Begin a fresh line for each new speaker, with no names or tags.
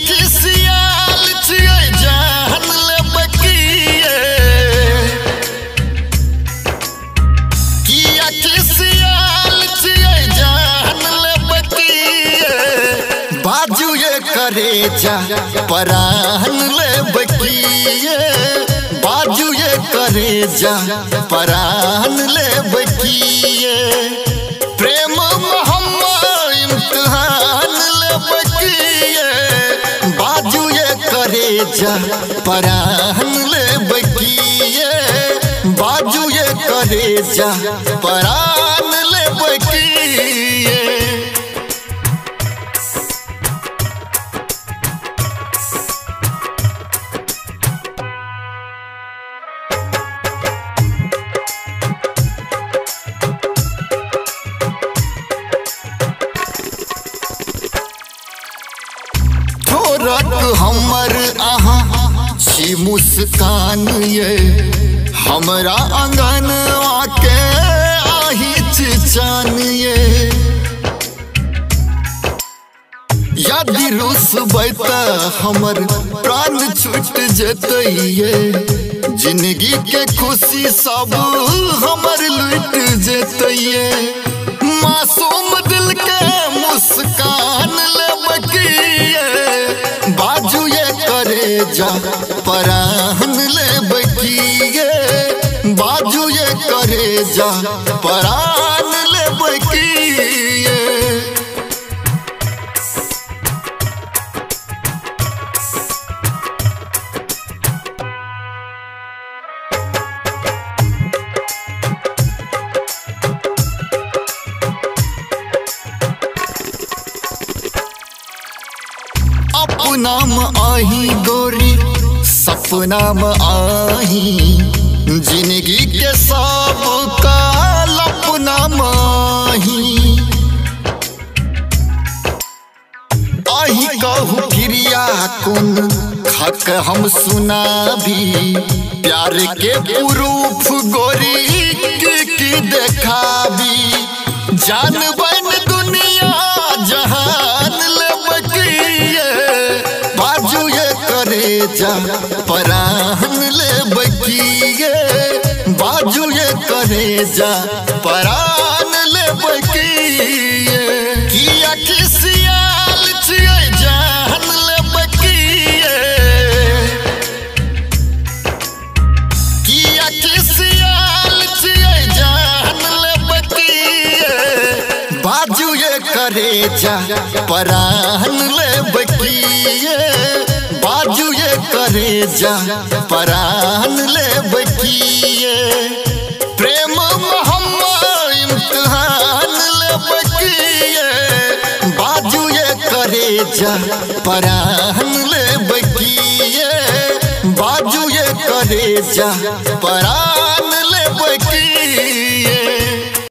खिसियाल छियै जान ले बकिए किया खिसियाल छियै जान ले बकिए बाजू ये करे जा परान ले बकिए बाजू ये करे जा परान ले बकिए प्रेम मोहम्मद इम्तिहान ले बकिए बाजू ये करे जा परान ले बकिए बाजू ये करे जा परान ले बकिए। रख हमर आहा छी मुस्कान ये हमरा आंगन आके आही चान ये यदि रुसबै त हमर प्राण छूट जतइए जिंदगी के खुशी सब हमर लूट जतइए मासूम दिल के मुस्कान ले बकिए बाजू ये करे जा परान ले बकिए बाजू ये करे जा परान ले बकिए। अपना में आही गोरी सपना में आही जिंदगी के सब काल अपना में आही कहू फिरिया कौन खक हम सुना भी प्यार के प्रूफ गोरी की देखा भी जान बन दुनिया जहान ले बकिए बाजू ये करे जा परान ले बकिए बाजू ये करे जा परान ले बकिए किया खिसियाल छियै जान ले बकिए किया खिसियाल छियै जान ले बकिए बाजू ये करे जा परान ले बकिए बाजू ये करे जा परान ले बकिए प्रेम मोहम्मद इम्तिहान ले बकिए बाजू ये करे जा परान ले बकिए बाजू ये करे जा परान